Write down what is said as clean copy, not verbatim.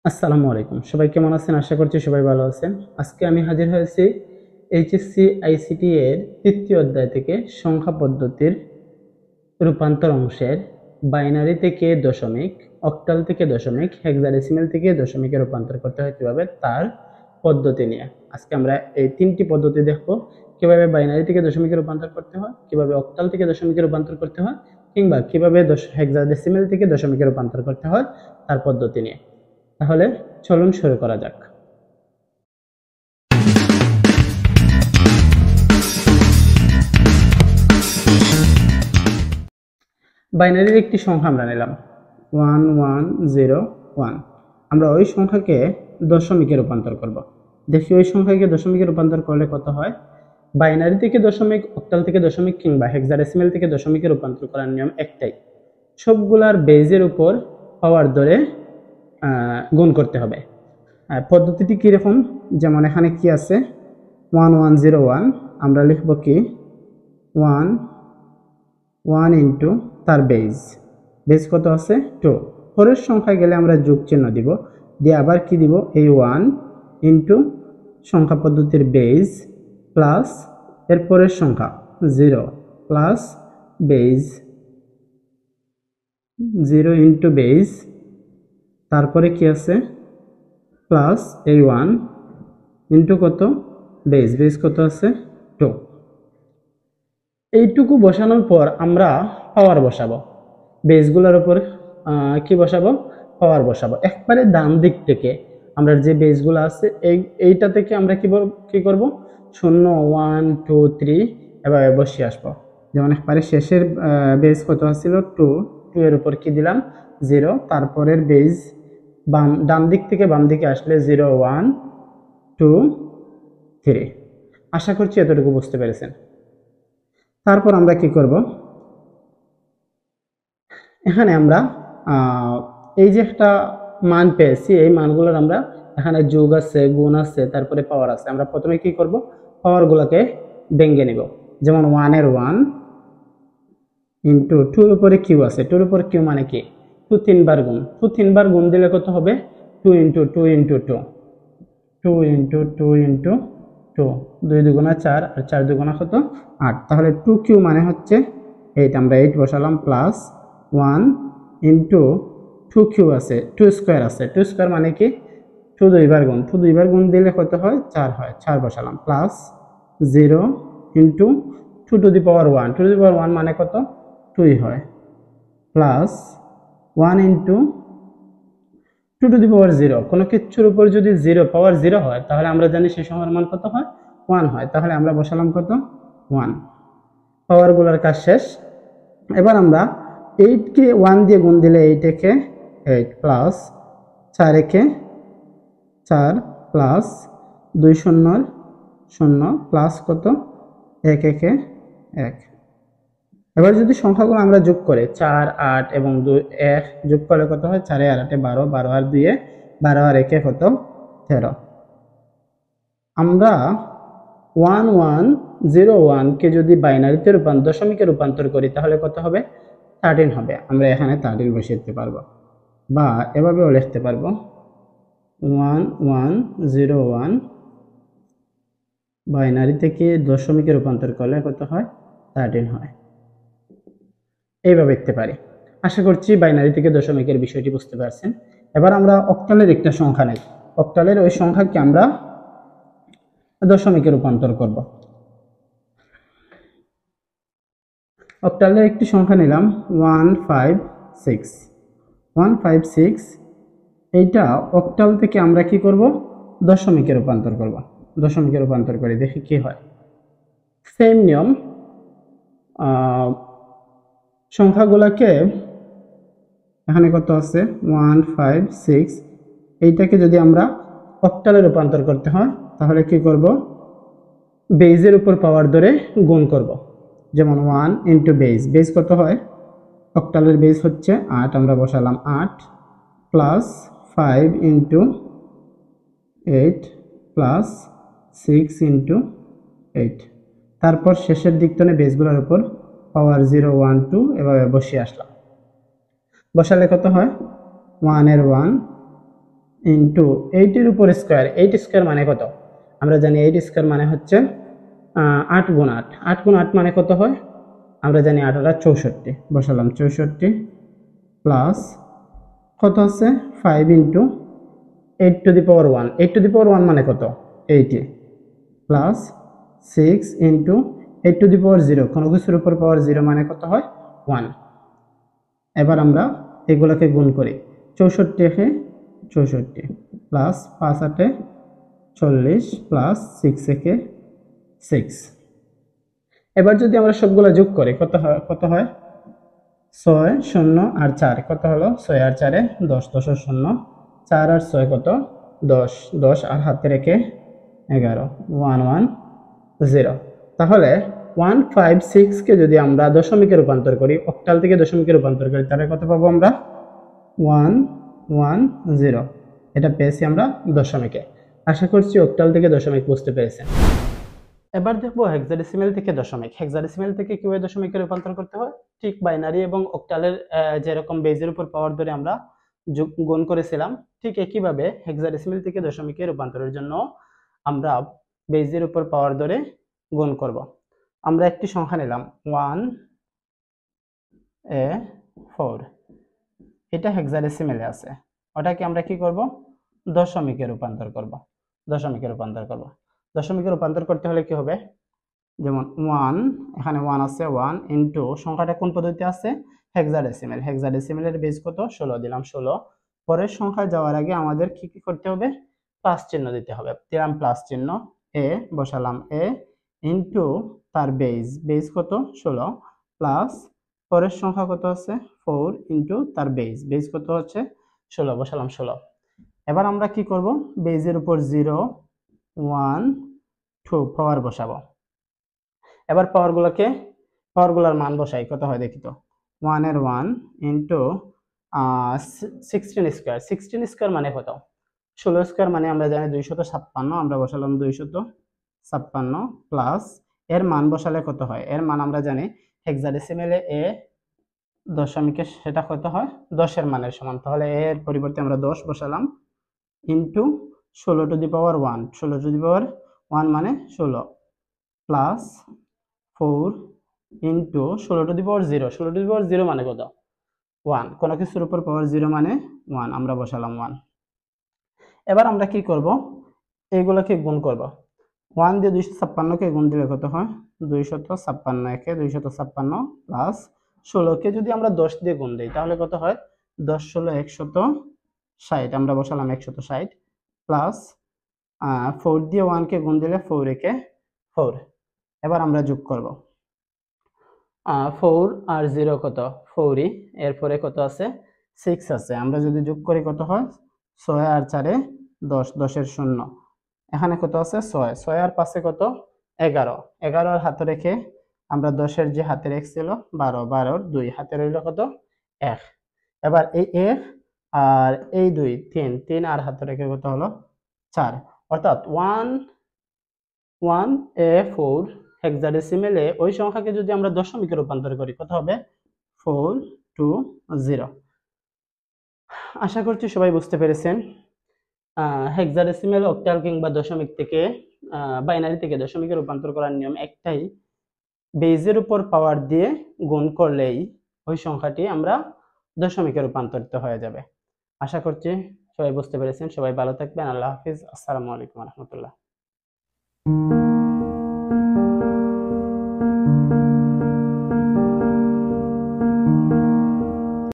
আসসালামু আলাইকুম, সবাই কেমন আছেন? আশা করছি সবাই ভালো আছেন। আজকে আমি হাজির হয়েছি এইচএসসি আইসিটি এর তৃতীয় অধ্যায় থেকে সংখ্যা পদ্ধতির রূপান্তর অংশের বাইনারি থেকে দশমিক, অক্টাল থেকে দশমিক, হেক্সাডেসিমাল থেকে দশমিকে রূপান্তর করতে হয় কিভাবে তার পদ্ধতি নিয়ে। আজকে আমরা এই তিনটি পদ্ধতি দেখবো, কিভাবে বাইনারি থেকে দশমিকে রূপান্তর করতে হয়, কিভাবে অক্টাল থেকে দশমিকে রূপান্তর করতে হয়, কিংবা কিভাবে হেক্সাডেসিমাল থেকে দশমিকে রূপান্তর করতে হয় তার পদ্ধতি নিয়ে। তাহলে চলুন শুরু করা যাক। বাইনারির একটি সংখ্যা আমরা নিলাম 1101। আমরা ওই সংখ্যাকে দশমিকে রূপান্তর করব। দেখি ওই সংখ্যাকে দশমিকে রূপান্তর করলে কত হয়। বাইনারি থেকে দশমিক, অক্টাল থেকে দশমিক কিংবা হেক্সাডেসিমাল থেকে দশমিকে রূপান্তর করার নিয়ম একটাই, সবগুলার বেজের উপর পাওয়ার ধরে গুণ করতে হবে। পদ্ধতিটি কিরকম, যেমন এখানে কি আছে 1101, আমরা লিখব কি 1 ইন্টু তার বেজ কত আছে 2। পরের সংখ্যায় গেলে আমরা যোগ চিহ্ন দিব, দিয়ে আবার কি দিব এই 1 ইন্টু সংখ্যা পদ্ধতির বেজ প্লাস এর পরের সংখ্যা 0 প্লাস বেজ 0 ইন্টু বেজ, তারপরে কি আছে প্লাস এই 1 ইন্টু কত বেজ কত আছে 2। এইটুকু বসানোর পর আমরা পাওয়ার বসাবো, বেসগুলোর উপর কি বসাবো, পাওয়ার বসাবো। একবারে ডান দিক থেকে আমরা যে বেসগুলো আছে এইটা থেকে আমরা কি করব 0 1 2 3 এভাবে বসিয়ে আসবো। যেমন একবারে শেষের বেস কত ছিল 2 এর উপর কি দিলাম 0, তারপরের বেস ডান দিক থেকে বাম দিকে আসলে 0 1 2 3। আশা করছি এতটুকু বুঝতে পেরেছেন। তারপর আমরা কি করব, এখানে আমরা এই যে একটা মান পেয়েছি, এই মানগুলোর আমরা এখানে যোগ আছে, গুণ আছে, তারপরে পাওয়ার আছে। আমরা প্রথমে কি করব, পাওয়ার গুলোকে ভেঙে নিব। যেমন 1 এর 1 ইন্টু 2 এর উপরে কিউ আছে, 2 এর উপরে কিউ মানে কি 2 তিনবার গুণ, 2 তিনবার গুণ দিলে কত হবে 2 ইন্টু 2 ইন্টু 2, 2 ইন্টু 2 ইন্টু 2, 2 দুগুণা 4 আর 4 দুগুণা কত 8। তাহলে 2 কিউ মানে হচ্ছে 8, আমরা 8 বসালাম প্লাস 1 ইন্টু 2 কিউ আছে, 2 স্কোয়ার আছে, 2 স্কোয়ার মানে কি 2 দুইবার গুণ, 2 দুইবার গুণ দিলে কত হয় 4 হয়, 4 বসালাম plus 0 into 2 to the power 1, 2 to the power 1 মানে কত 2 হয়, plus 1 into 2 to the power 0। কোনো কিছুর উপর যদি 0 পাওয়ার 0 হয় তাহলে আমরা জানি সেই সংখ্যার মান কত হয় 1 হয়। তাহলে আমরা বসালাম কত 1। পাওয়ার গুলোর কাজ শেষ। এবার আমরা 8 কে 1 দিয়ে গুণ দিলে 8 একে 8 প্লাস 4 একে 4 প্লাস 2 শূন্যর 0 প্লাস কত 1 একে 1। এবার যদি সংখ্যাগুলো আমরা যোগ করে 4 8 এবং 2 1 যোগ করলে কত হয় 4 আর 8 12, 12 আর 2 12 আর 1 কত 13। আমরা 1101 কে যদি বাইনারিতে দশমিকে রূপান্তর করি তাহলে কত হবে 13 হবে। আমরা এখানে 13 বসিয়ে দিতে পারবো, বা এভাবেও লিখতে পারবো 1101 বাইনারি থেকে দশমিকে রূপান্তর করলে কত হয় 13 হয়। এইভাবে লিখতে পারি। আশা করছি বাইনারি থেকে দশমিকের বিষয়টি বুঝতে পারছেন। এবার আমরা অক্টালের একটা সংখ্যা নেই, অক্টালের ওই সংখ্যাকে আমরা দশমিকে রূপান্তর করব। অক্টালের একটি সংখ্যা নিলাম 156। এইটা অক্টাল থেকে আমরা কি করব দশমিকে রূপান্তর করব। দশমিকে রূপান্তর করে দেখি কি হয়। সেম নিয়ম, সংখ্যাগুলোকে এখানে কত আছে 156, এইটাকে যদি আমরা অক্টালে রূপান্তর করতে হয় তাহলে কি করব বেজের উপর পাওয়ার ধরে গুণ করব। যেমন 1 ইন্টু বেজ কত হয়, অক্টালের বেজ হচ্ছে 8, আমরা বসালাম 8 প্লাস 5 ইন্টু 8 প্লাস 6 ইন্টু 8। তারপর শেষের দিক থেকে বেজগুলোর উপর পাওয়ার 0 1 2 এভাবে বসিয়ে আসলাম। বসালে কত হয় 1 এর 1 ইন্টু 8 এর উপর স্কোয়ার। 8 স্কোয়ার মানে কত? আমরা জানি 8 স্কোয়ার মানে হচ্ছে 8 গুণ 8। 8 গুণ 8 মানে কত হয়? আমরা জানি 8 আর 64, বসালাম 64 প্লাস কত আছে 5 into 8 to the power 1। 8 to the power 1 মানে কত? 80 plus 6 into 8 to the power 0। কোনো কিছুর উপর পাওয়ার 0 মানে কত হয়? 1। এবার আমরা এগুলোকে গুণ করি। 64 একে 64 প্লাস 5 8 40 প্লাস 6 একে 6। এবার যদি আমরা সবগুলো যোগ করি কত হয়? 6 0 আর 4 কত হলো? 6 আর 4 10, 10 আর 0 4 আর 6 কত? 10, 10 আর হাতে রেখে 11 1 1 0। তাহলে 156 কে যদি আমরা দশমিকে রূপান্তর করি, অক্টাল থেকে দশমিকে রূপান্তর করি, তাহলে কত পাবো আমরা? 110। এটা পেয়েছি আমরা দশমিকে। আশা করছি অক্টাল থেকে দশমিক বুঝতে পেরেছেন। এবার দেখবো হেক্সাডেসিমেল থেকে দশমিক। হেক্সাডেসিমেল থেকে কিভাবে দশমিকে রূপান্তর করতে হয়। ঠিক বাইনারি এবং অক্টালের যেরকম বেজের উপর পাওয়ার ধরে আমরা গুণ করেছিলাম, ঠিক একইভাবে হেক্সাডেসিমেল থেকে দশমিকে রূপান্তরের জন্য আমরা বেজের উপর পাওয়ার ধরে গুণ করব। আমরা একটি সংখ্যা নিলাম 1A4, এটা হেক্সাডেসিমেলে আছে, ওটাকে আমরা কি করব? দশমিকে রূপান্তর করব। দশমিকে রূপান্তর করতে হলে কি হবে? যেমন 1, এখানে 1 আছে, 1 ইন্টু সংখ্যাটা কোন পদ্ধতিতে আছে? হেক্সাডেসিমেল। হেক্সাডেসিমেলের বেস কত? 16, দিলাম 16। পরের সংখ্যায় যাওয়ার আগে আমাদের কি কি করতে হবে? প্লাস চিহ্ন দিতে হবে। দিলাম প্লাস চিহ্ন, এ বসালাম, এ ইন্টু তার বেস কত? 16 প্লাস পরের সংখ্যা কত আছে? 4 ইন্টু তার বেস কত হচ্ছে? 16, বসালাম 16। এবার আমরা কি করব? বেজের উপর 0 1 2 পাওয়ার বসাবো। এবার পাওয়ারগুলোর মান বসাই, কত হয় দেখি তো। 1 এর 1 ইন্টু 16 স্কোয়ার। 16 স্কোয়ার মানে কত? 16 স্কোয়ার মানে আমরা জানি 256, আমরা বসালাম 256 প্লাস এর মান বসালে কত হয়? এর মান আমরা জানি হেক্সাডেসিমেলে এ দশমিকে সেটা কত হয়? 10 এর মানের সমান। তাহলে এর পরিবর্তে আমরা 10 বসালাম into 16 to the power 1। 16 to the power 1 মানে 16 plus 4 into 16 to the power 0। 16 to the power 0 মানে কত? 1। কোনো কিছুর উপর পাওয়ার 0 মানে 1, আমরা বসালাম 1। এবার আমরা কি করব? এইগুলোকে গুণ করব। 1 দিয়ে 256 কে গুণ দিলে কত হয়? 256, একে 256 প্লাস 16 কে যদি আমরা 10 দিয়ে গুণ দিই তাহলে কত হয়? 10 16 160, আমরা বসালাম 160 প্লাস 4 দিয়ে 1 কে গুণ দিলে 4 একে 4। এবার আমরা যোগ করব। 4 আর 0 কত? 4ই। এরপরে কত আছে? 6 আছে। আমরা যদি যোগ করি কত হয়? 6 আর 4 10, 10 এর 0। এখানে কত আছে? 6, 6 আর 5 কত? 11, 11 আর হাতে রেখে আমরা 10 এর যে হাতে রেখেছিল 12, 12 এর 2 হাতে রইল কত? 1। এবার এই 1 আর এই 2 3, 3 আর হাতে রেখে কত হলো? 4। অর্থাৎ 1A4 হেক্সাডেসিমেলে ওই সংখ্যাকে যদি আমরা দশমিকে রূপান্তর করি কত হবে? 420। আশা করছি সবাই বুঝতে পেরেছেন। হেক্সাডেসিমেল, অক্টাল কিংবা দশমিক থেকে বাইনারি থেকে দশমিকে রূপান্তর করার নিয়ম একটাই, বেজের উপর পাওয়ার দিয়ে গুণ করলেই ওই সংখ্যাটি আমরা দশমিকে রূপান্তরিত হয়ে যাবে। আশা করছি সবাই বুঝতে পেরেছেন। সবাই ভালো থাকবেন। আল্লাহ হাফিজ। আসসালামু আলাইকুম রহমতুল্লাহ।